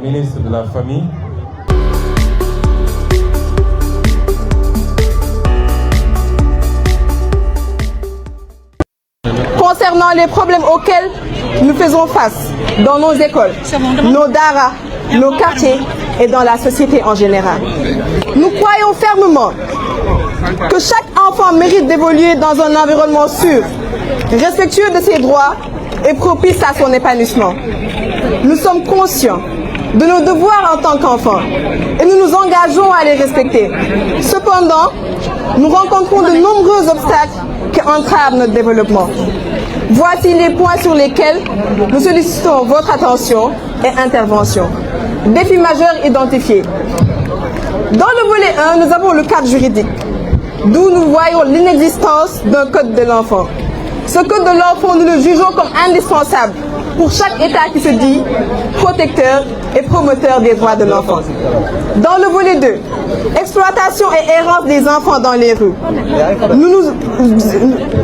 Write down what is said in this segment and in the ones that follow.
ministre de la Famille. Concernant les problèmes auxquels nous faisons face dans nos écoles, nos daras, nos quartiers et dans la société en général. Nous croyons fermement que chaque enfant mérite d'évoluer dans un environnement sûr, respectueux de ses droits et propice à son épanouissement. Nous sommes conscients de nos devoirs en tant qu'enfants et nous nous engageons à les respecter. Cependant, nous rencontrons de nombreux obstacles qui entravent notre développement. Voici les points sur lesquels nous sollicitons votre attention et intervention. Défis majeurs identifiés. Dans le volet 1, nous avons le cadre juridique, d'où nous voyons l'inexistence d'un code de l'enfant. Ce code de l'enfant, nous le jugeons comme indispensable pour chaque État qui se dit protecteur et promoteur des droits de l'enfant. Dans le volet 2, exploitation et errance des enfants dans les rues.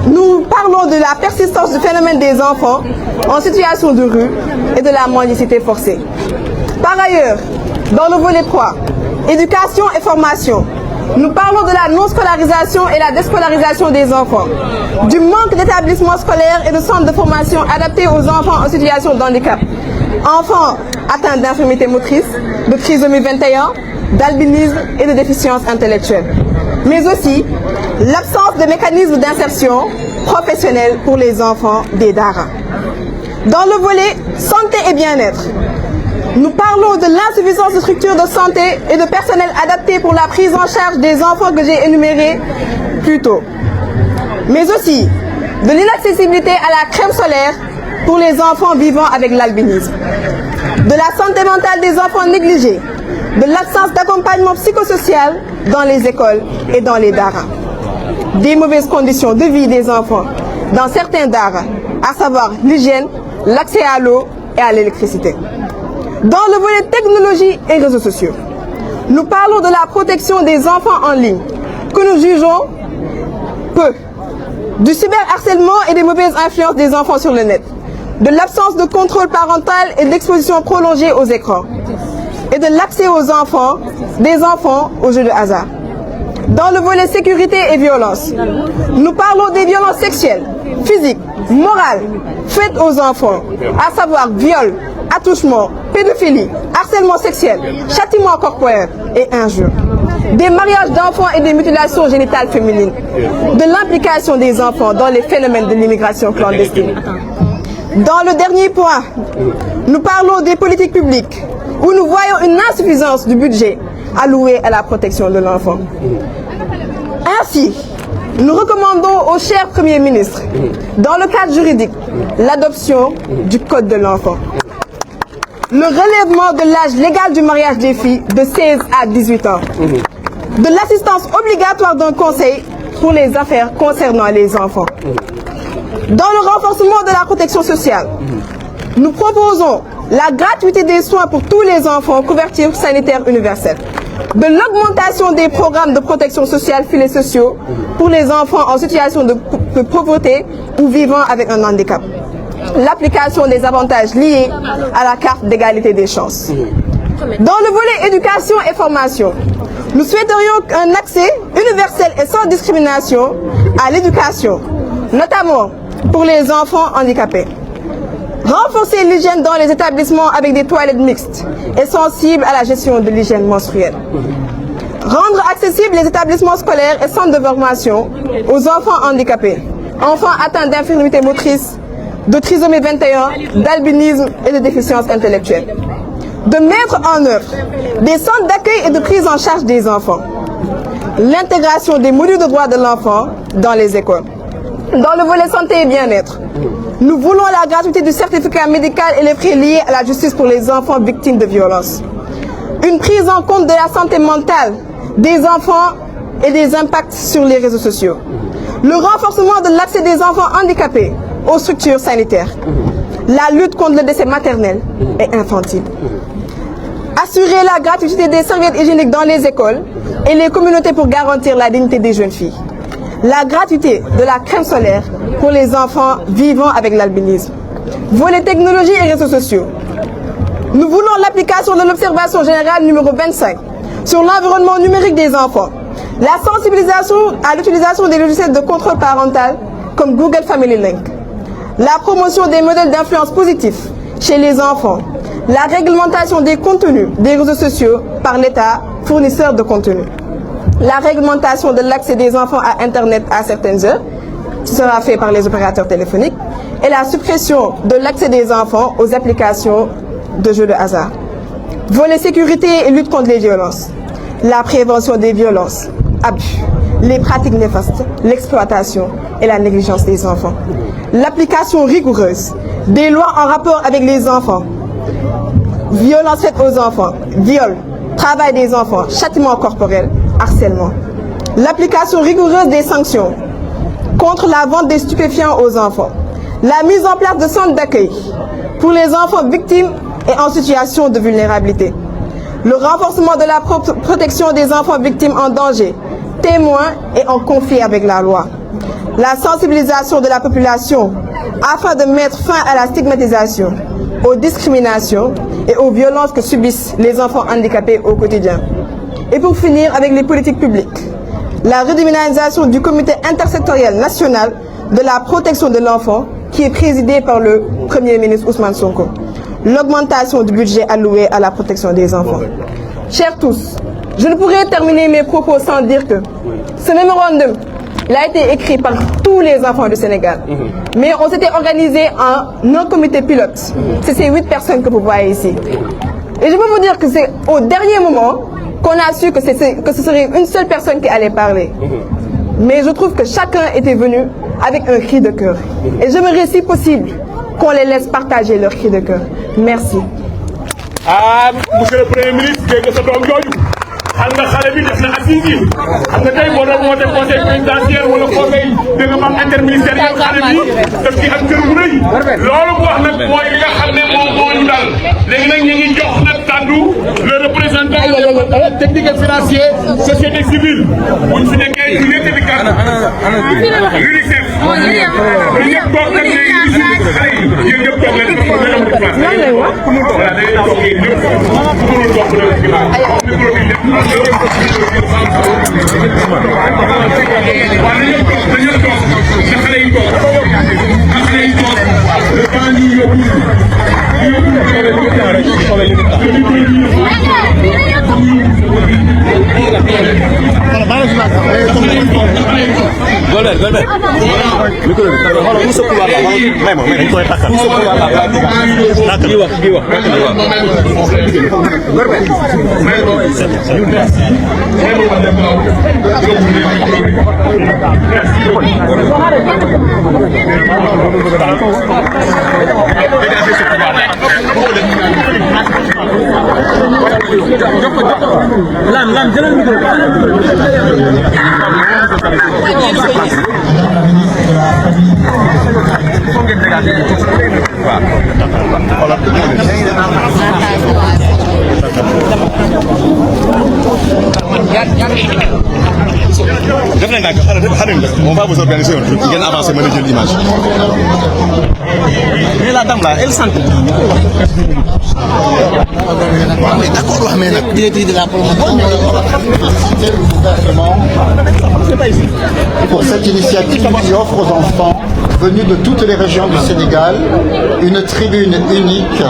Nous parlons de la persistance du phénomène des enfants en situation de rue et de la mendicité forcée. Par ailleurs, dans le volet 3, éducation et formation, nous parlons de la non-scolarisation et la déscolarisation des enfants, du manque d'établissements scolaires et de centres de formation adaptés aux enfants en situation de handicap, enfants atteints d'infirmité motrice, de trisomie 21, d'albinisme et de déficience intellectuelle, mais aussi l'absence de mécanismes d'insertion professionnelle pour les enfants des daras. Dans le volet santé et bien-être, nous parlons de l'insuffisance de structures de santé et de personnel adapté pour la prise en charge des enfants que j'ai énumérés plus tôt, mais aussi de l'inaccessibilité à la crème solaire pour les enfants vivant avec l'albinisme, de la santé mentale des enfants négligés, de l'absence d'accompagnement psychosocial dans les écoles et dans les daras, des mauvaises conditions de vie des enfants dans certains daras, à savoir l'hygiène, l'accès à l'eau et à l'électricité. Dans le volet technologie et réseaux sociaux, nous parlons de la protection des enfants en ligne, que nous jugeons peu, du cyberharcèlement et des mauvaises influences des enfants sur le net, de l'absence de contrôle parental et d'exposition prolongée aux écrans, et de l'accès des enfants aux jeux de hasard. Dans le volet sécurité et violence, nous parlons des violences sexuelles, physiques, morales, faites aux enfants, à savoir viol, attouchement, pédophilie, harcèlement sexuel, châtiment corporel et injures, des mariages d'enfants et des mutilations génitales féminines, de l'implication des enfants dans les phénomènes de l'immigration clandestine. Dans le dernier point, nous parlons des politiques publiques, où nous voyons une insuffisance du budget alloué à la protection de l'enfant. Ainsi, nous recommandons au cher Premier ministre, dans le cadre juridique, l'adoption du Code de l'enfant, le relèvement de l'âge légal du mariage des filles de 16 à 18 ans, de l'assistance obligatoire d'un conseil pour les affaires concernant les enfants. Dans le renforcement de la protection sociale, nous proposons la gratuité des soins pour tous les enfants, couverture sanitaire universelle, de l'augmentation des programmes de protection sociale, filets sociaux pour les enfants en situation de pauvreté ou vivant avec un handicap, l'application des avantages liés à la carte d'égalité des chances. Dans le volet éducation et formation, nous souhaiterions un accès universel et sans discrimination à l'éducation, notamment pour les enfants handicapés. Renforcer l'hygiène dans les établissements avec des toilettes mixtes et sensibles à la gestion de l'hygiène menstruelle. Rendre accessibles les établissements scolaires et centres de formation aux enfants handicapés, enfants atteints d'infirmité motrice, de trisomie 21, d'albinisme et de déficience intellectuelle. De mettre en œuvre des centres d'accueil et de prise en charge des enfants. L'intégration des modules de droits de l'enfant dans les écoles. Dans le volet santé et bien-être, nous voulons la gratuité du certificat médical et les frais liés à la justice pour les enfants victimes de violences. Une prise en compte de la santé mentale des enfants et des impacts sur les réseaux sociaux. Le renforcement de l'accès des enfants handicapés aux structures sanitaires. La lutte contre le décès maternel et infantile. Assurer la gratuité des serviettes hygiéniques dans les écoles et les communautés pour garantir la dignité des jeunes filles. La gratuité de la crème solaire pour les enfants vivant avec l'albinisme. Volet technologie et réseaux sociaux. Nous voulons l'application de l'observation générale numéro 25 sur l'environnement numérique des enfants, la sensibilisation à l'utilisation des logiciels de contrôle parental comme Google Family Link, la promotion des modèles d'influence positifs chez les enfants, la réglementation des contenus des réseaux sociaux par l'État fournisseur de contenu, la réglementation de l'accès des enfants à Internet à certaines heures, qui sera fait par les opérateurs téléphoniques, et la suppression de l'accès des enfants aux applications de jeux de hasard. Volet sécurité et lutte contre les violences, la prévention des violences, abus, les pratiques néfastes, l'exploitation et la négligence des enfants. L'application rigoureuse des lois en rapport avec les enfants, violences faites aux enfants, viol, travail des enfants, châtiment corporel, harcèlement. L'application rigoureuse des sanctions contre la vente des stupéfiants aux enfants. La mise en place de centres d'accueil pour les enfants victimes et en situation de vulnérabilité. Le renforcement de la protection des enfants victimes en danger, témoins et en conflit avec la loi. La sensibilisation de la population afin de mettre fin à la stigmatisation, aux discriminations et aux violences que subissent les enfants handicapés au quotidien. Et pour finir avec les politiques publiques, la redynamisation du comité intersectoriel national de la protection de l'enfant qui est présidé par le Premier ministre Ousmane Sonko. L'augmentation du budget alloué à la protection des enfants. Chers tous, je ne pourrais terminer mes propos sans dire que ce mémorandum il a été écrit par tous les enfants du Sénégal. Mais on s'était organisé en un comité pilote. C'est ces 8 personnes que vous voyez ici. Et je peux vous dire que c'est au dernier moment qu'on a su que ce serait une seule personne qui allait parler. Mais je trouve que chacun était venu avec un cri de cœur. Et j'aimerais si possible qu'on les laisse partager leur cri de cœur. Merci. Ah, monsieur le Premier ministre, dégg nga sa doom jooju xam nga xale bi def na assise yi xam nga tey boo doon woote conseil présidentiel wala conseil da nga am interministériel xale bi def ci ak kër bu rëy loolu bu wax nag mooy li nga xam ne moom moo ñu dal léegi nag ñu ngi jox nag kàddu le représentant technique et financier société civile buñ fi nekkee ci nekk di kàddu l'UNICEF ñu ñëpp toog nag léegi xale yi yéen ñëpp toog leen On va vous organiser un truc, il vient avancer, mener l'image. Mais la dame là, elle sent. D'accord, mais la directrice de la promotion pour cette initiative qui offre aux enfants venus de toutes les régions du Sénégal une tribune unique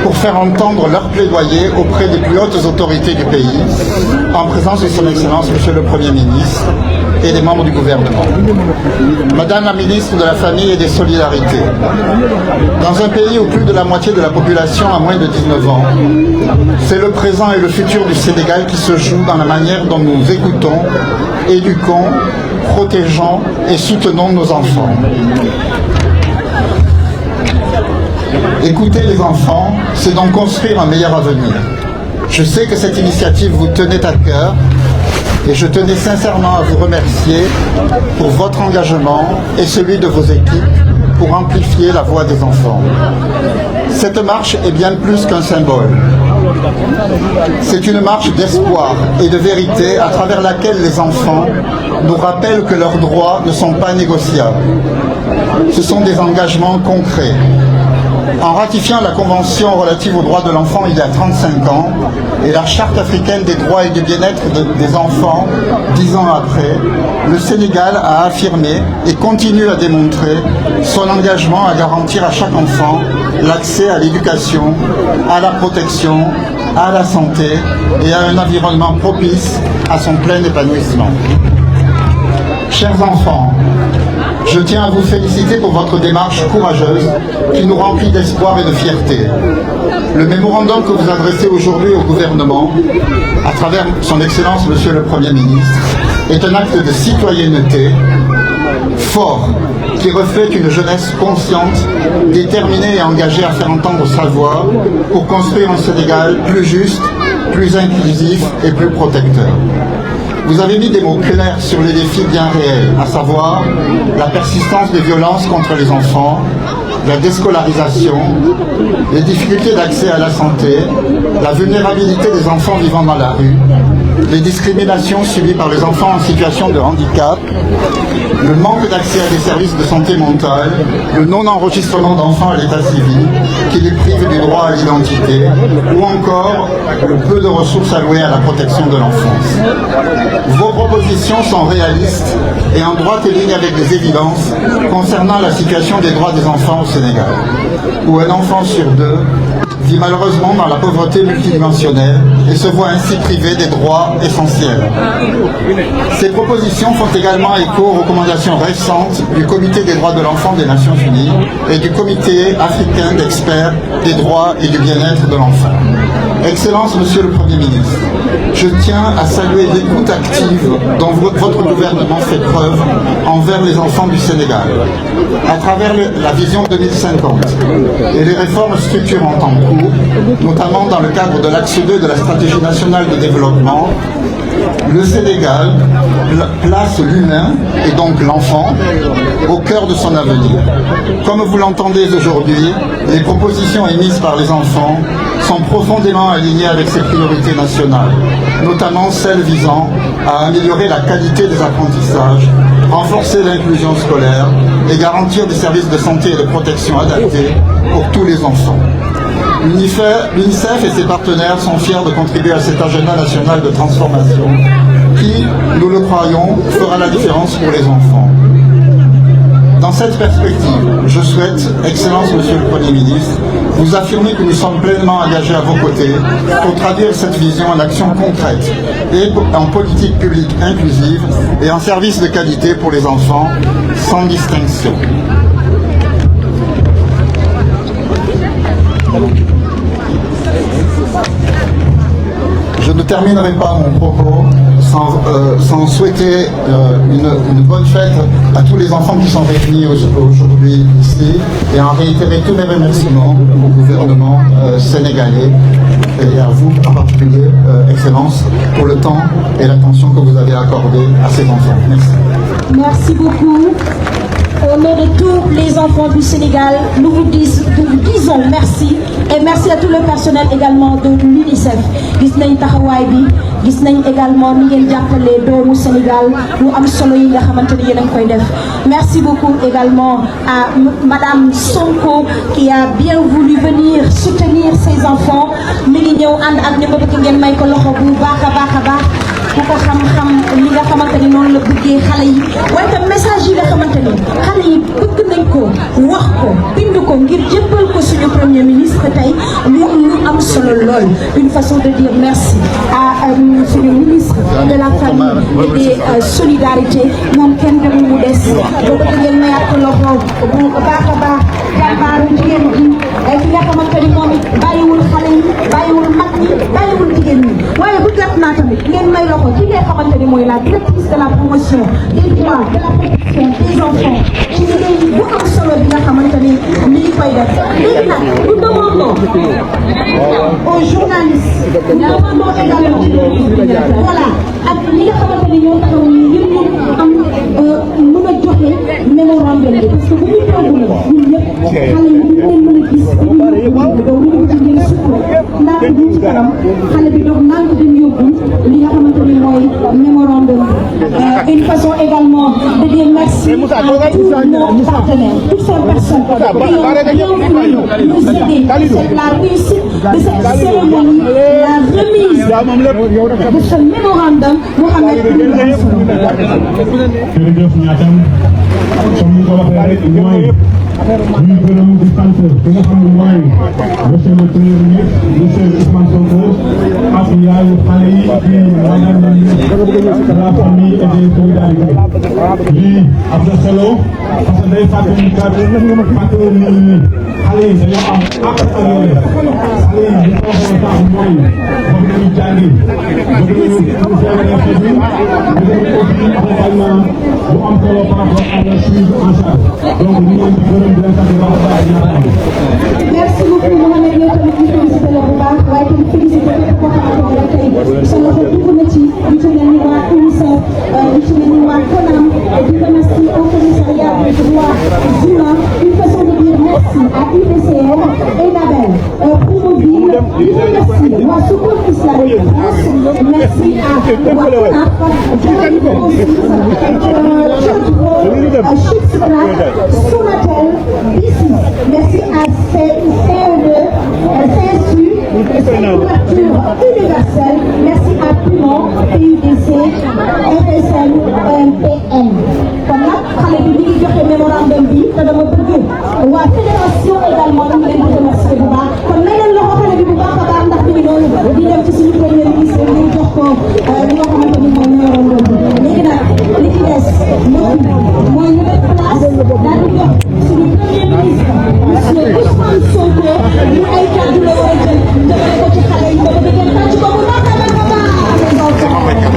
pour faire entendre leur plaidoyer auprès des plus hautes autorités du pays, en présence de son Excellence Monsieur le Premier ministre et des membres du gouvernement. Madame la ministre de la Famille et des Solidarités, dans un pays où plus de la moitié de la population a moins de 19 ans, c'est le présent et le futur du Sénégal qui se jouent dans la manière dont nous écoutons, éduquons, protégeons et soutenons nos enfants. Écouter les enfants, c'est donc construire un meilleur avenir. Je sais que cette initiative vous tenait à cœur et je tenais sincèrement à vous remercier pour votre engagement et celui de vos équipes pour amplifier la voix des enfants. Cette marche est bien plus qu'un symbole. C'est une marche d'espoir et de vérité à travers laquelle les enfants nous rappellent que leurs droits ne sont pas négociables. Ce sont des engagements concrets. En ratifiant la Convention relative aux droits de l'enfant il y a 35 ans et la Charte africaine des droits et du bien-être des enfants 10 ans après, le Sénégal a affirmé et continue à démontrer son engagement à garantir à chaque enfant l'accès à l'éducation, à la protection, à la santé et à un environnement propice à son plein épanouissement. Chers enfants, je tiens à vous féliciter pour votre démarche courageuse qui nous remplit d'espoir et de fierté. Le mémorandum que vous adressez aujourd'hui au gouvernement, à travers son Excellence Monsieur le Premier ministre, est un acte de citoyenneté fort qui reflète une jeunesse consciente, déterminée et engagée à faire entendre sa voix pour construire un Sénégal plus juste, plus inclusif et plus protecteur. Vous avez mis des mots clairs sur les défis bien réels, à savoir la persistance des violences contre les enfants, la déscolarisation, les difficultés d'accès à la santé, la vulnérabilité des enfants vivant dans la rue, les discriminations subies par les enfants en situation de handicap, le manque d'accès à des services de santé mentale, le non-enregistrement d'enfants à l'état civil, qui les prive du droit à l'identité, ou encore le peu de ressources allouées à la protection de l'enfance. Vos propositions sont réalistes et en droite ligne avec des évidences concernant la situation des droits des enfants au Sénégal, où un enfant sur deux vit malheureusement dans la pauvreté multidimensionnelle et se voit ainsi privé des droits essentiels. Ces propositions font également écho aux recommandations récentes du Comité des droits de l'enfant des Nations Unies et du Comité africain d'experts des droits et du bien-être de l'enfant. Excellence, Monsieur le Premier ministre, je tiens à saluer l'écoute active dont votre gouvernement fait preuve envers les enfants du Sénégal. À travers la vision 2050 et les réformes structurantes en cours, notamment dans le cadre de l'axe 2 de la stratégie nationale de développement, le Sénégal place l'humain, et donc l'enfant, au cœur de son avenir. Comme vous l'entendez aujourd'hui, les propositions émises par les enfants sont profondément alignées avec ces priorités nationales, notamment celles visant à améliorer la qualité des apprentissages, renforcer l'inclusion scolaire et garantir des services de santé et de protection adaptés pour tous les enfants. L'UNICEF et ses partenaires sont fiers de contribuer à cet agenda national de transformation qui, nous le croyons, fera la différence pour les enfants. Dans cette perspective, je souhaite, Excellence Monsieur le Premier ministre, vous affirmer que nous sommes pleinement engagés à vos côtés pour traduire cette vision en actions concrètes et en politique publique inclusive et en services de qualité pour les enfants, sans distinction. Je ne terminerai pas mon propos sans souhaiter une bonne fête à tous les enfants qui sont réunis aujourd'hui ici et en réitérer tous mes remerciements au gouvernement sénégalais et à vous en particulier, Excellence, pour le temps et l'attention que vous avez accordé à ces enfants. Merci. Merci beaucoup. Au nom de tous les enfants du Sénégal, nous vous disons merci et merci à tout le personnel également de l'UNICEF. Gis nañ taxawaay bi, gis nañ également ni ngeen jàppale doomu Sénégal lu am solo yi nga xamante ni yéen a ngi koy def. Merci beaucoup également à Madame Sonko qui a bien voulu venir soutenir ses enfants. Mi ngi ñëw ànd ak ñi bëgg ngeen may ko loxo bu baax a baax a baax. ku ko xam-xam li nga xamante ni noonu la bëggee xale yi waaye tam message yi nga xamante ni xale yi bëgg nañ ko wax ko bind ko ngir jébbal ko suñu premier ministre tey mu am solo lool une façon de dire merci à suñu ministre de la famille et des solidarités moom kenn demul mu des boo bëgg ngeen mayaat ko loxo bu baax a baax jàmbaaru jigéen ji ki nga xamante ni moom it bàyyiwul xale yi bàyyiwul mag ñi bàyyiwul jigéen ñi waaye bu jot naa tamit ngeen may loxo ci nga xamante ni mooy la directrice de la promotion des droits de la protection des enfants ci liggéey bu am solo bi nga xamante ni mi ngi koy def léegi nag nous demandons aux journalistes nous demandons également voilà ak li nga xamante ni ñoo taxaw ñi ñëpp ñu am mën a joxe mémorandum bi parce que bu ñu toog ñun ñëpp xale yi ñu leen mën a gis dañu yóbbu ci ngeen sukk ndànk bi ci kanam xale bi doog ndànk dañu yóbbu li nga xamante ni mooy mémorandum bi une façon également de dire merci à tous nos partenaires toutes ces personnes qui ont bien voulu nous aider c'est la réussite de cette cérémonie la remise de ce mémorandum Mohamed jërëjëf ñaatam comme ni ko waxee rek mooy ñuy gërëm di sant ki nga xam ne mooy monsieur le premier ministre monsieur Ousmane Sonko ak yaayu xale yi di madame la ministre de la famille et des solidarités lii am na solo parce que day fàttali fàttali nit ñi xale yi dañoo am ak yooyu xale yi li ko waxee sax mooy bëgg nañu jàngi bëgg nañu feebaree xeet yi bëgg nañu aussi accompagnement bu am solo par rapport à la prise en charge donc ñu ngi leen di gërëm di leen sant bu baax a baax merci beaucoup Mohamed yow tamit ñu félicité la bu baax waaye tamit félicité képp koo xamante ne tey sa loxo dugg na ci ñu ci mel ni waa UNICEF ñu ci mel ni waa CONAM di remercier au commissariat des droits humains une façon de dire merci à UDCR et Nabel Promoville di remercier waa Secours Islamique France merci à waa CONAF Sonatel ici merci à CE2 CSU et couverture universelle merci à Pumon PUDC FSN OMPN kon nag xale bi mi ngi joxe mémorandum bi te dama bëgg waa fédération également ñu leen di remercier bu baax kon may leen loxo xale bi bu baax a baax ndax mi ngi noonu di dem ci suñu premier ministre ñu jox ko li nga xamante ni mooy mémorandum bi léegi nag li ci des mooy ñu def place daal di jox suñu premier ministre monsieur Ousmane Sonko ñu ay kàddu la war a jël jëmale ko ci xale yi ba bëgg ngeen tàcc ko bu baax a baax a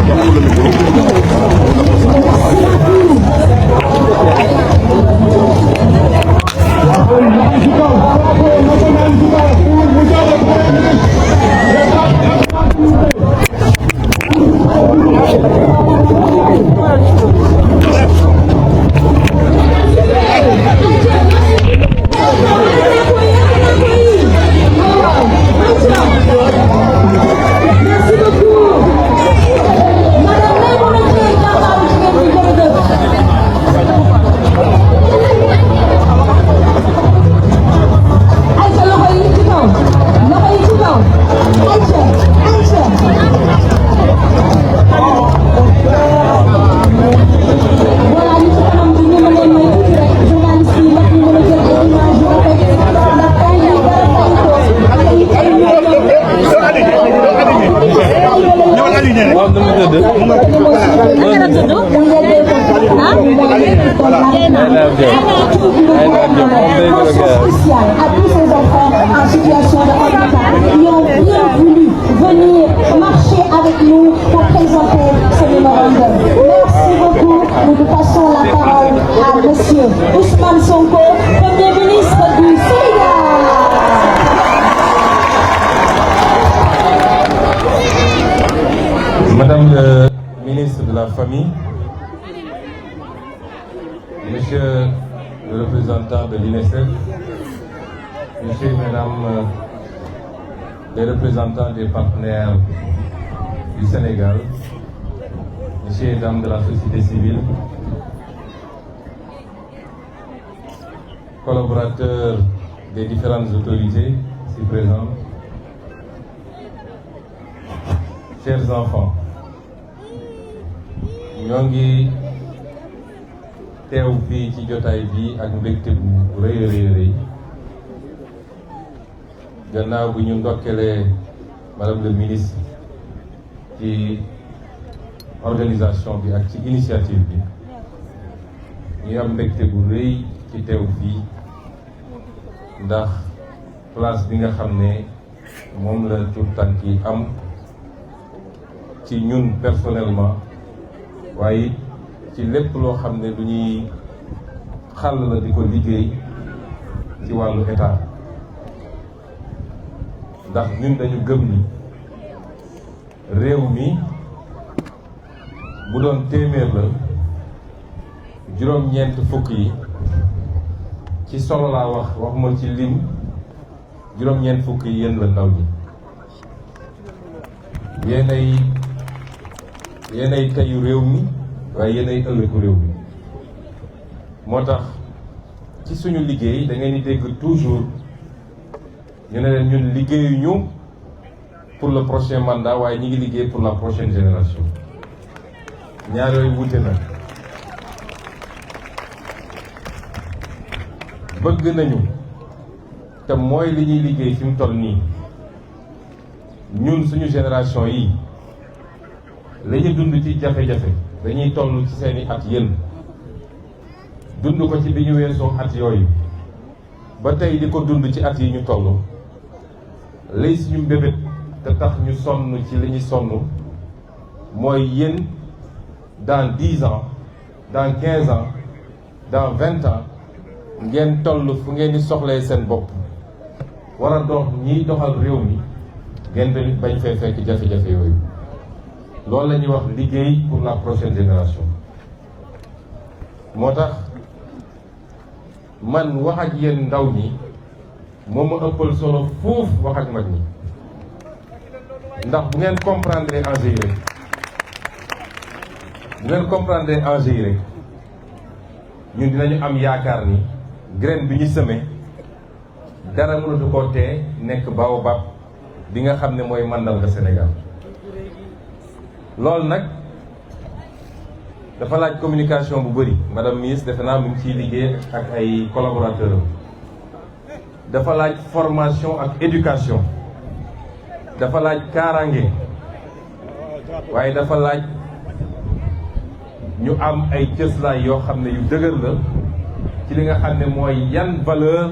spécial à tous ces enfants en situation de handicap qui ont bien voulu venir marcher avec nous pour présenter ce mémorandum. Merci beaucoup. Nous passons la parole à monsieur Ousmane Sonko, Premier ministre du Sénégal. Madame le ministre de la Famille, Monsieur le représentant de l'UNICEF, Monsieur et Mesdames les représentants des partenaires du Sénégal, Monsieur et Dames de la société civile, collaborateurs des différentes autorités ici présentes, chers enfants, ñoo ngi teew fii ci jotaay bi ak mbégte bu rëy a rëy gannaaw bu ñu ndokkelee madame le ministre ci organisation bi ak ci initiative bi ñu am mbégte bu rëy ci teew fii ndax place bi nga xam ne moom la tout tànk yi am ci ñun personnellement waaye ci lépp loo xam ne lu ñuy xàll la di ko liggéey ci wàllu état ndax ñun dañu gëm ni réew mi bu doon téeméer la juróom-ñeent fukk yi ci solo laa waxuma ci lim juróom-ñeent fukk yi yéen la ndaw ñi yéenay teyu réew mi waaye yéenay ëllëgu réew mi moo tax ci suñu liggéey da ngeen di dégg toujours ñu ne leen ñun liggéeyuñu pour le prochain mandat waaye ñi ngi liggéey pour la prochaine génération ñaar yooyu wute na. bëgg nañu te mooy li ñuy liggéey fi mu toll nii ñun suñu génération yi la ñu dund ci jafe-jafe dañuy toll ci seeni at yéen dund ko ci bi ñu weesoo at yooyu ba tey di ko dund ci at yi ñu toll lay suñu mbébét te tax ñu sonn ci li ñu sonn mooy yéen dans 10 ans dans 15 ans dans 20 ans ngeen toll fu ngeen di soxlee seen bopp war a dox ñiy doxal réew mi ngeen dañu bañ fee fekk jafe-jafe yooyu loolu la ñuy wax liggéey pour la prochaine génération. moo tax man wax ak yéen ndaw ñi moo ma ëppal solo fuuf wax ak mag ñi ndax bu ngeen comprendre enjeu yi rek ñun dinañu am yaakaar ni graine bi ñu semé dara mënatu koo tee nekk baobab bi nga xam ne mooy màndarga Sénégal loolu nag dafa laaj communication bu bëri madame ministre defe naa mu ngi ciy liggéey ak ay collaborateurs am dafa laaj formation ak éducation dafa laaj kaaraange waaye dafa laaj ñu am ay cëslaay yoo xam ne yu dëgër la ci li nga xam ne mooy yan valeur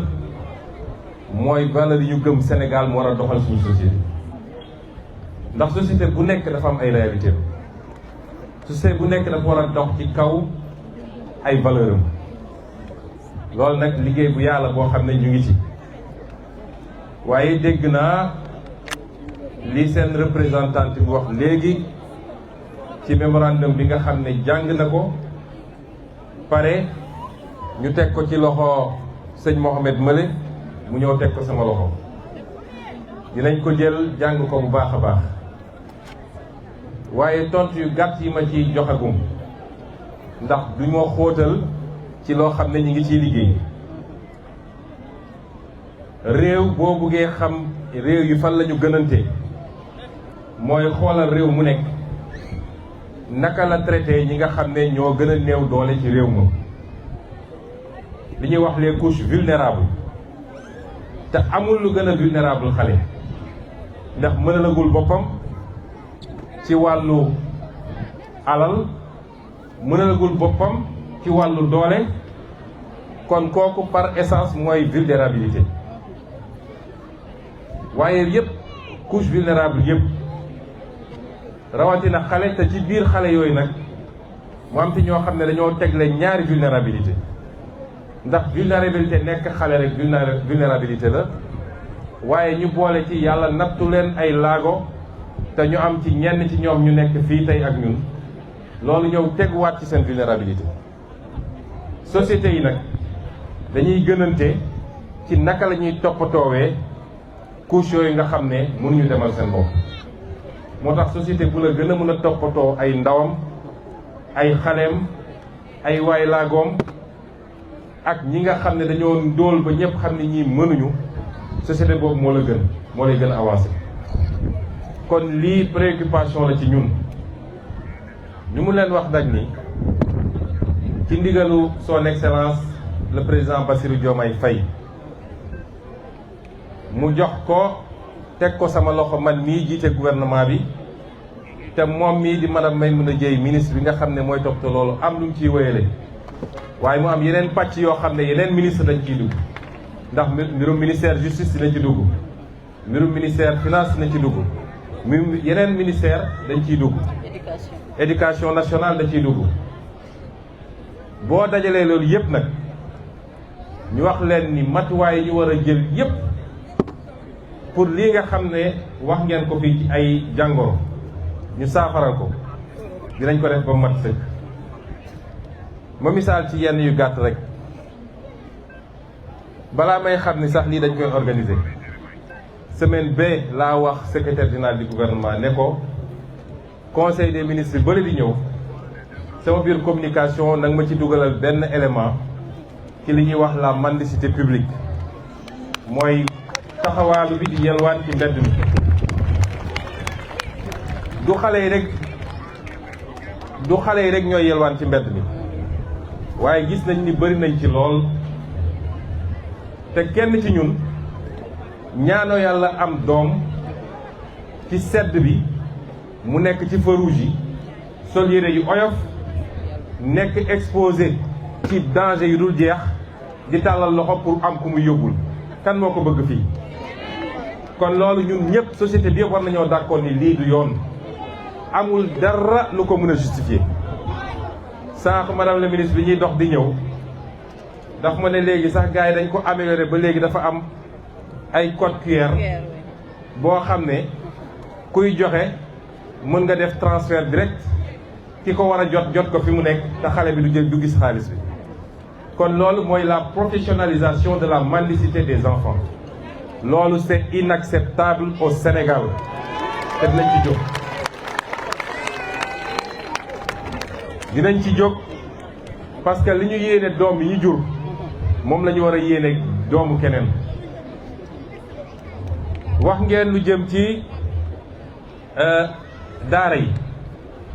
yi ñu gëm Sénégal mu war a doxal suñu société ndax société bu nekk dafa am ay réalité société bu nekk dafa war a dox ci kaw ay valeur am loolu nag liggéey bu yàlla boo xam ne ñu ngi ci waaye dégg naa li seen représentante bi wax léegi ci mémorandum bi nga xam ne jàng na ko pare ñu teg ko ci loxo sëñ Mohamed Mële mu ñëw teg ko sama loxo dinañ ko jël jàng ko bu baax a baax waaye tontu yu gàtt yi ma ci joxagum ndax du ma xóotal ci loo xam ne ñi ngi ciy liggéey réew boo buggee xam réew yi fan la ñu gënante mooy xoolal réew mu nekk naka la traité ñi nga xam ne ñoo gën a néew doole ci réew ma li ñuy wax les couches vulnérables te amul lu gën a vulnérable xale ndax mënalagul boppam ci wàllu alal mënalagul boppam ci wàllu doole kon kooku par essence mooy vulnérabilité waaye yëpp couche vulnérable yëpp rawatina xale te ci biir xale yooyu nag mu am ci ñoo xam ne dañoo tegle ñaari vulnérabilité ndax vulnérabilité nekk xale rek vulnérabilité la waaye ñu boole ci yàlla nattu leen ay laago te ñu am ci ñenn ci ñoom ñu nekk fii tey ak ñun loolu ñëw teguwaat ci seen vulnérabilité société yi nag dañuy gënante ci naka la ñuy toppatoowee couche yooyu nga xam ne mënuñu demal seen bopp moo tax société bu la gën a mën a toppatoo ay ndawam ay xaleem ay waay laagoom ak ñi nga xam ne dañoo ndóol ba ñëpp xam ne ñii mënuñu société boobu moo la gën moo lay gën a avancé kon lii préoccupation la ci ñun ñu mu leen wax nag ni ci ndigalu son excellence le président Bassirou Diomaye Faye mu jox ko teg ko sama loxo man mii jiite gouvernement bi te moom mii di madame Maïmouna Dièye ministre bi nga xam ne mooy toppatoo loolu am lu mu ciy wéyale waaye mu am yeneen pàcc yoo xam ne yeneen ministre dañ ciy dugg ndax mbirum ministère justice dinañ ci dugg mbirum ministère finance dinañ ci dugg mbirum yeneen ministère dañ ciy dugg éducation nationale dañ ciy dugg boo dajalee loolu yëpp nag ñu wax leen ni matuwaay yi ñu war a jël yëpp pour lii nga xam ne wax ngeen ko fii ci ay jàngoro ñu saafaral ko dinañ ko def ba mat sëkk ma misaal ci yenn yu gàtt rek balaa may xam ni sax lii dañ koy organiser semaine ba laa wax secrétaire général du gouvernement ne ko conseil des ministres bële di ñëw sama biir communication nag ma ci dugalal benn élément ci li ñuy wax la mendicité publique mooy taxawaalu bi di yelwaan ci mbedd mi du xale yi rek ñooy yelwaan ci mbedd mi waaye gis nañ ni bëri nañ ci lool te kenn ci ñun ñaanoo yàlla am doom ci sedd bi mu nekk ci feu rouge yi sol yére yu oyof nekk exposé ci danger yu dul jeex di tàllal loxo pour am ku muy yóbbul kan moo ko bëgg fii kon loolu ñun ñëpp société bi yëpp war nañoo d'accord ni lii du yoon amul dara lu ko mën a justifier sànq madame la ministre bi ñuy dox di ñëw daf ma ne léegi sax gars yi dañ ko amélioré ba léegi dafa am ay code QR boo xam ne kuy joxe mën nga def transfert direct ki ko war a jot ko fi mu nekk te xale bi du gis xaalis bi kon loolu mooy la professionnalisation de la mendicité des enfants loolu c'est inacceptable au Sénégal te dinañ ci jóg parce que li ñu yéene doom yi ñu jur moom la ñu war a yéene doomu keneen wax ngeen lu jëm ci daara yi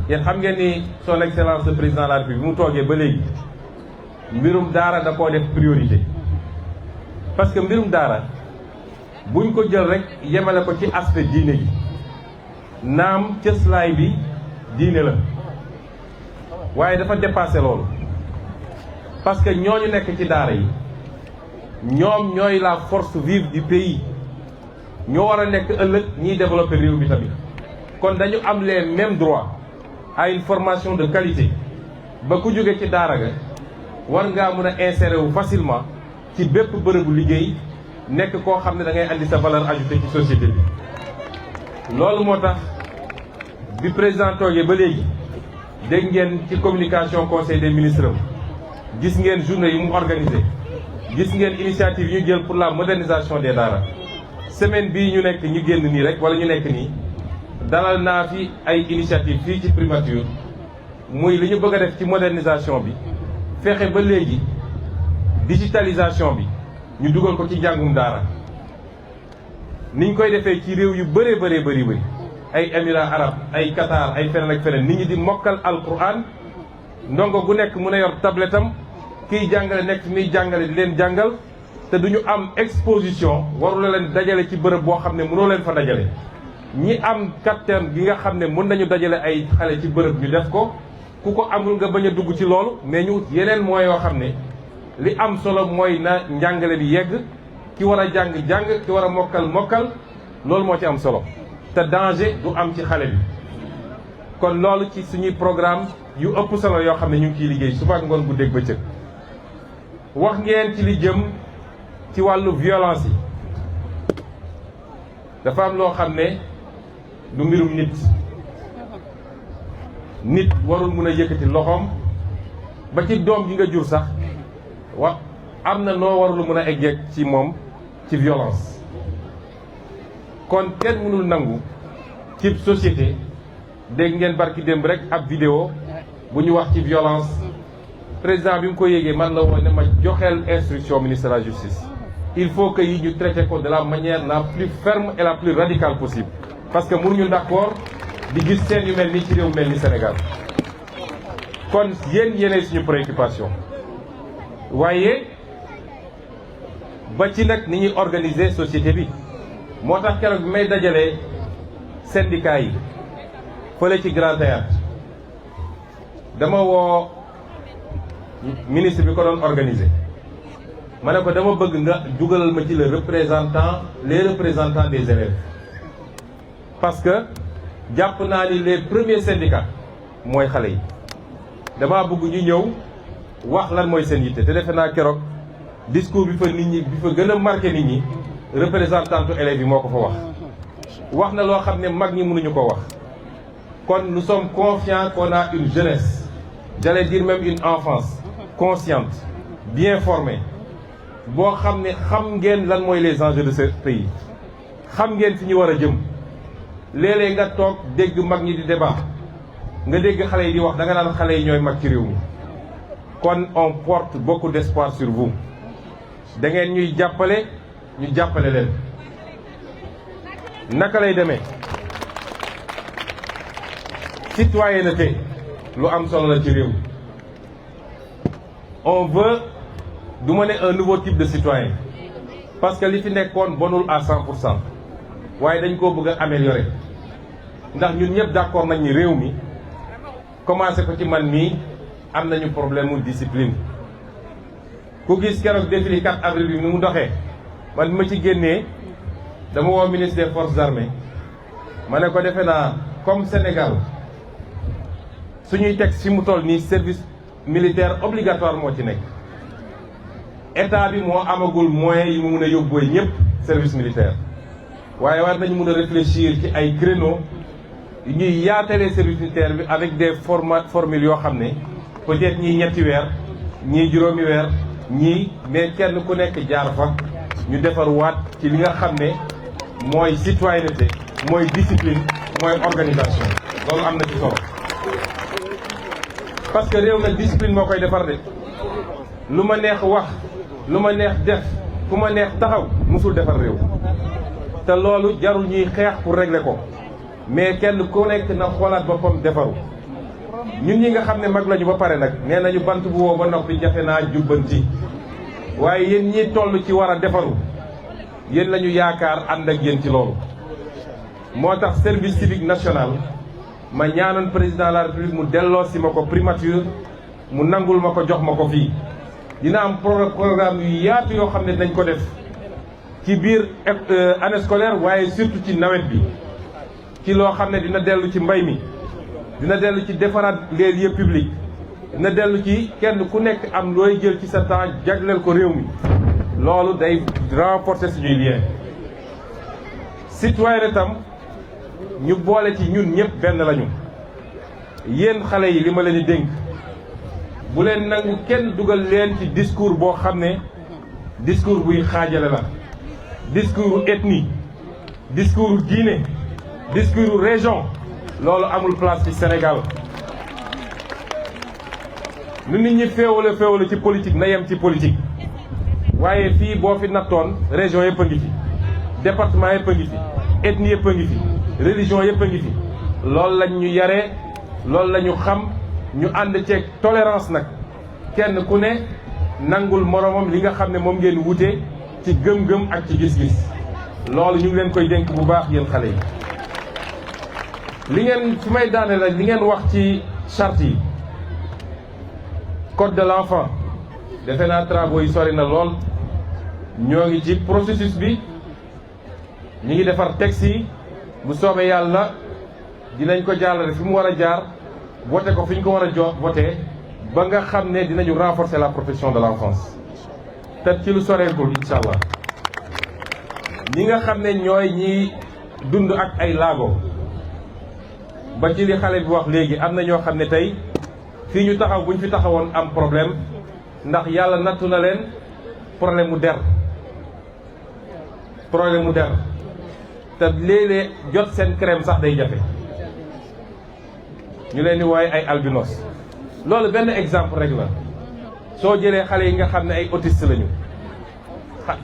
yéen xam ngeen ni son excellence le président de la République bi mu toogee ba léegi mbirum daara da koo def priorité parce que mbirum daara buñ ko jël rek yemale ko ci aspect diine gi naam cëslaay bi diine la waaye dafa dépassé loolu parce que ñooñu nekk ci daara yi ñoom ñooy la force vive du pays ñoo war a nekk ëllëg ñiy développer réew mi tamit kon dañu am les mêmes droits à une formation de qualité ba ku jóge ci daara ga war ngaa mën a insérer wu facilement ci bépp bërëbu liggéey nekk koo xam ne da ngay andi sa valeur ajoutée ci société bi loolu moo tax bi président toogee ba léegi dégg ngeen ci communication conseil des ministres gis ngeen journée yi mu organisé gis ngeen initiative yi ñu jël pour la modernisation des daara semaine bii ñu nekk ñu génn nii rek wala ñu nekk nii dalal naa fi ay initiative fii ci primature muy li ñu bëgg a def ci modernisation bi fexe ba léegi digitalisation bi ñu dugal ko ci njàngum daara niñ koy defee ci réew yu bëree bëri ay Émirats arabes ay Qatar ay feneen ak feneen nit ñi di mokkal alquran ndongo gu nekk mën a yor tablette am kiy jàngale nekk muy jàngale di leen jàngal te duñu am exposition warula leen dajale ci bërëb boo xam ne mënoo leen fa dajale ñi am kattan gi nga xam ne mën nañu dajale ay xale ci bërëb ñu def ko ku ko amul nga bañ a dugg ci loolu mais ñu yeneen mooy yoo xam ne li am solo mooy na njàngale bi yegg ki war a jàng ki war a mokkal loolu moo ci am solo te danger du am ci xale bi kon loolu ci suñuy programme yu ëpp solo yoo xam ne ñu ngi ciy liggéey suba ak ngoon guddeeg bëccëg wax ngeen ci li jëm ci wàllu violence yi dafa am loo xam ne du mbirum nit warul mun a yëkkati loxoom ba ci doom gi nga jur sax am na noo warul mun a eggeeg ci moom ci violence kon kenn mënul nangu ci société dégg ngeen barki démb rek ab vidéo bu ñu wax ci violence président bi mu ko yéegee man la woon ne ma joxeel instruction ministre de la justice il faut que yi ñu traité ko de la manière la plus ferme et la plus radicale possible parce que mënuñu d'accord di gis seen yu mel nii ci réew mel ni Sénégal kon yéenay suñu préoccupation waaye ba ci nag ni ñuy organiser société bi moo tax keroog bi may dajalee syndicat yi fële ci Grand Théâtre dama woo ministre bi ko doon organiser ma ne ko dama bëgg nga dugalal ma ci les représentants des élèves parce que jàpp naa ni les premiers syndicats mooy xale yi dama bëgg ñu ñëw wax lan mooy seen yitte te defe naa keroog discours bi fa gën a marqué nit ñi représentantu élèves yi moo ko fa wax na loo xam ne mag ñi mënuñu ko wax kon nous sommes confiants qu'on a une jeunesse j'allais dire même une enfance consciente bien formée boo xam ne xam ngeen lan mooy les enjeux de ce pays xam ngeen fi ñu war a jëm léeg-léeg nga toog dégg mag ñi di débat nga dégg xale yi di wax da nga naan xale yi ñooy mag ci réew mi kon on porte beaucoup d'espoir sur vous da ngeen ñuy jàppale ñu jàppale leen naka lay demee citoyenneté lu am solo la ci réew on veut du ma ne un nouveau type de citoyen parce que li fi nekkoon bonul à 100% waaye dañ koo bëgg a améliorer ndax ñun ñëpp d'accord nañ ni réew mi commencé ko ci man mii am nañu problème mu discipline ku gis keroog défilé 4 avril bi ni mu doxee man bi ma ci génnee dama woo ministre des forces armées ma ne ko defe naa comme Sénégal suñuy teg fi mu toll nii service militaire obligatoire moo ci nekk état bi moo amagul moyens yi mu mun a yóbbooy ñëpp service militaire waaye war nañu mun a réfléchir ci ay créneaux yu ñuy yaatalee service militaire bi avec des formules yoo xam ne peut-être ñii ñetti weer ñii juróomi weer ñii mais kenn ku nekk jaar fa ñu defar waat ci li nga xam ne mooy citoyenneté mooy discipline mooy organisation loolu am na ci solo parce que réew nag discipline moo koy defar de lu ma neex wax lu ma neex def fu ma neex taxaw musul defar réew te loolu jarul ñuy xeex pour régler ko mais kenn ku nekk na xoolaat boppam defaru ñun ñi nga xam ne mag lañu ba pare nag nee nañu bant bu woo ba noppi jafe naa jubbanti waaye yéen ñi toll ci war a defaru yéen la ñu yaakaar ànd ak yéen ci loolu moo tax service civique national ma ñaanoon président de la république mu delloo si ma ko primature mu nangul ma ko jox ma ko fii dina am programme yu yaatu yoo xam ne dañ ko def ci biir année scolaire waaye surtout ci nawet bi ci loo xam ne dina dellu ci mbay mi dina dellu ci defaraat les lieux publics dina dellu ci kenn ku nekk am looy jël ci sa temps jagleel ko réew mi loolu day renforcer suñuy lien citoyen itam ñu boole ci ñun ñëpp benn lañu yéen xale yi li ma leen di dénk bu leen nangu kenn dugal leen ci discours boo xam ne discours buy xaajale la discours ethnie discours diine discours région loolu amul place ci Sénégal nu nit ñi féewale ci politique na yem ci politique waaye fii boo fi nattoon région yëpp a ngi fi département yëpp a ngi fi ethnie yëpp a ngi fi religion yëpp a ngi fi loolu lañ ñu yaree loolu la ñu xam ñu ànd ceeg tolérance nag kenn ku ne nangul moromam li nga xam ne moom ngeen wute ci gëm-gëm ak ci gis-gis loolu ñu ngi leen koy dénk bu baax yéen xale yi li ngeen fi may daane la li ngeen wax ci charte yi code de l'enfant defe naa travaux yi sori na lool ñoo ngi ci processus bi ñu ngi defar texte yi bu soobee yàlla dinañ ko jàllale fi mu war a jaar voté ko fi ñu ko war a voté ba nga xam ne dinañu renforcer la protection de l'enfance te ci lu soreekul incha allah ñi nga xam ne ñooy ñi dund ak ay laago ba ci li xale bi wax léegi am na ñoo xam ne tey fii ñu taxaw bu ñu fi taxawoon am problème ndax yàlla nattu na leen problème mu der te léeg-léeg jot seen crème sax day jafe ñu leen di wooye ay albinos loolu benn exemple rek la soo jëlee xale yi nga xam ne ay autiste lañu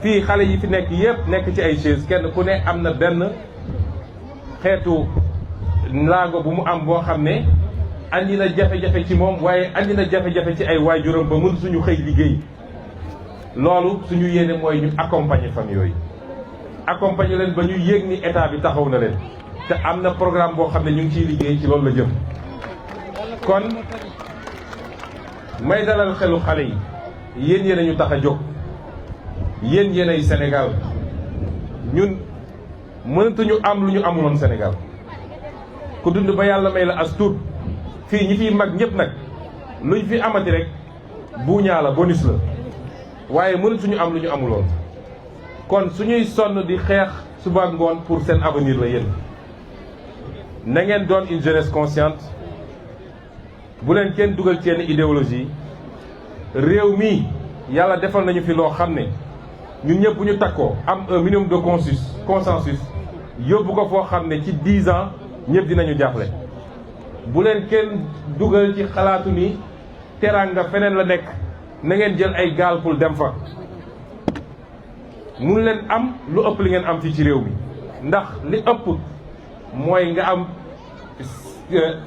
fii xale yi fi nekk yëpp nekk ci ay chaise kenn ku ne am na benn xeetu laago bu mu am boo xam ne andi na jafe-jafe ci moom waaye andi na jafe-jafe ci ay waajuram ba mën suñu xëy liggéey loolu suñu yéene mooy ñu accompagner famille yooyu accompagner leen ba ñu yéeg ni état bi taxaw na leen te am na programme boo xam ne ñu ngi ciy liggéey ci loolu la jëm kon may dalal xelu xale yi yéen yéen a ñu tax a jóg yéen yéen ay Sénégal ñun mënatuñu am lu ñu amuloon Sénégal ku dund ba yàlla may la as tuut fii ñi fiy mag ñëpp nag luñ fi amati rek buuñaa la bonus la waaye mënatuñu am lu ñu amuloon kon suñuy sonn di xeex suba ak ngoon pour seen avenir la yéen na ngeen doon une jeunesse consciente bu leen kenn dugal ci yenn idéologie réew mi yàlla defal nañu fi loo xam ne ñun ñëpp bu ñu takkoo am un minimum de consensus yóbbu ko foo xam ne ci 10 ans ñëpp dinañu jaaxle. bu leen kenn dugal ci xalaatu ni teraanga feneen la nekk na ngeen jël ay gaal pour dem fa. mun leen am lu ëpp li ngeen am fii ci réew mi ndax li ëpp mooy nga am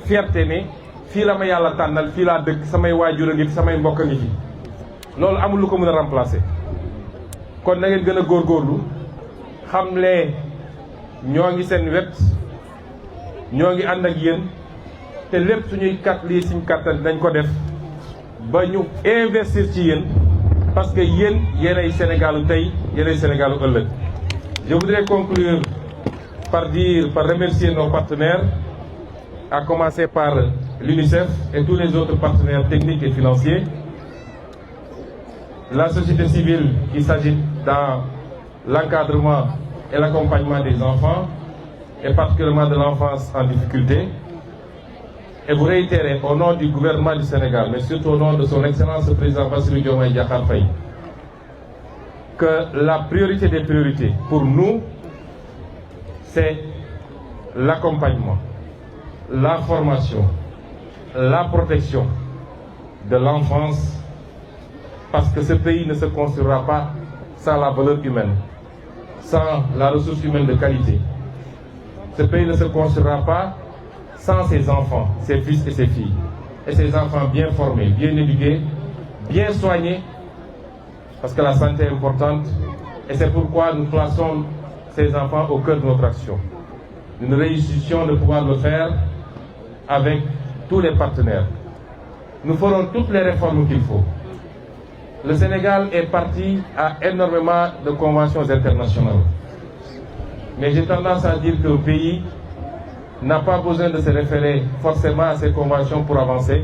fierté ne fii la ma yàlla tànnal fii laa dëkk samay waajur a ngi fi samay mbokk a ngi fi loolu amul lu ko mën a remplacer. kon na ngeen gën a góorgóorlu xam lee ñoo ngi seen wet ñoo ngi ànd ak yéen te lépp suñuy lii suñ kattan dañ ko def ba ñu investir ci yéen parce que yéen yéenay Sénégalu tey yéenay Sénégalu ëllëg. Je voudrais conclure par remercier nos partenaires, à commencer par l'UNICEF et tous les autres partenaires techniques et financiers, la société civile qui s'agit dans l'encadrement et l'accompagnement des enfants, et particulièrement de l'enfance en difficulté, et vous réitérer au nom du gouvernement du Sénégal, mais surtout au nom de son Excellence le Président Bassirou Diomaye Diakhar Faye, que la priorité des priorités pour nous, c'est l'accompagnement, la formation, la protection de l'enfance, parce que ce pays ne se construira pas sans la valeur humaine, sans la ressource humaine de qualité. Ce pays ne se construira pas sans ses enfants, ses fils et ses filles, et ses enfants bien formés, bien éduqués, bien soignés, parce que la santé est importante, et c'est pourquoi nous plaçons ces enfants au cœur de notre action. Nous réussissions de pouvoir le faire avec tous les partenaires. Nous ferons toutes les réformes qu'il faut. Le Sénégal est parti à énormément de conventions internationales. Mais j'ai tendance à dire qu'un pays n'a pas besoin de se référer forcément à ces conventions pour avancer,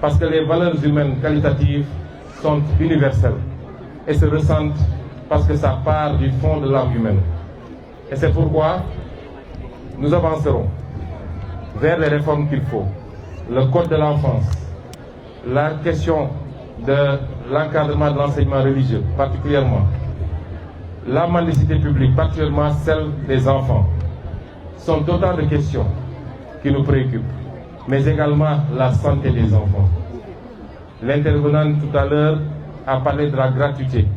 parce que les valeurs humaines qualitatives sont universelles et se ressentent parce que ça part du fond de l'âme humaine. Et c'est pourquoi nous avancerons vers les réformes qu'il faut. Le code de l'enfance, la question de l'encadrement de l'enseignement religieux, particulièrement, la mendicité publique, particulièrement celle des enfants, sont autant de questions qui nous préoccupent, mais également la santé des enfants. L'intervenant tout à l'heure a parlé de la gratuité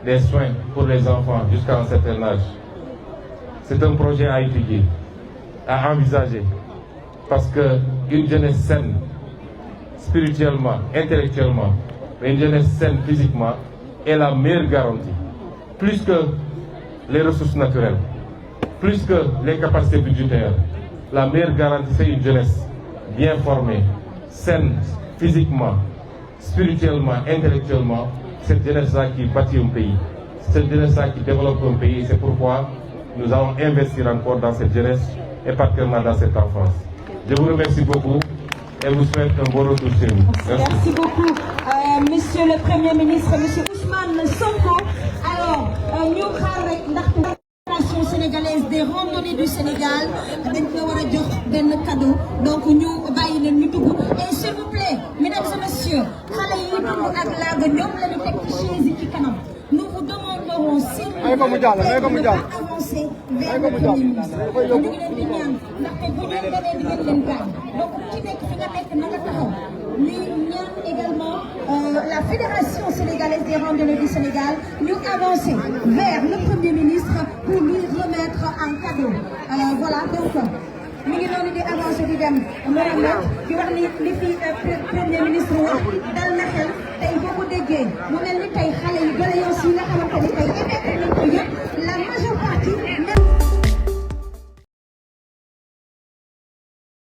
des soins pour les enfants jusqu'à un certain âge. C'est un projet à étudier, à envisager, parce qu'une jeunesse saine, spirituellement, intellectuellement, mais une jeunesse saine physiquement, est la meilleure garantie. Plus que les ressources naturelles, plus que les capacités budgétaires, la meilleure garantie, c'est une jeunesse bien formée, saine, physiquement, spirituellement, intellectuellement. Cette jeunesse-là qui bâtit un pays, cette jeunesse-là qui développe un pays. Et c'est pourquoi nous allons investir encore dans cette jeunesse et particulièrement dans cette enfance. Je vous remercie beaucoup et vous souhaite un bon retour chez vous. Merci beaucoup, Monsieur le Premier ministre, Monsieur Ousmane Sonko. Alors, ñu xaar rek ndax Fédération sénégalaise des randonnées du Sénégal dañ ko war a jox benn cadeau, donc ñu bàyyi leen ñu dugg. Et s'il vous plaît, mesdames et messieurs, xale yi dugg ak laago ñoom la ñu teg ci chaise yi ci kanam. Nous vous demanderons s'il vous plaît de pas avancer vers le Premier ministre. ñu ngi leen di ñaan ndaxte bu ñu demee di ngeen leen gaañ. Donc ku ci nekk fi nga nekk na nga taxaw. Ñuy ñaan également la Fédération sénégalaise des randonnées du Sénégal ñu avancer vers le Premier ministre pour lui remettre un cadeau. Voilà, donc mi ngi noonu di avancer di dem Mohamed di wax li fi Premier ministre wax dal na xel tey boo ko déggee mu mel ni tey xale yu doléances yi nga xamante ni tey émettre nañ ko yëpp la majeure partie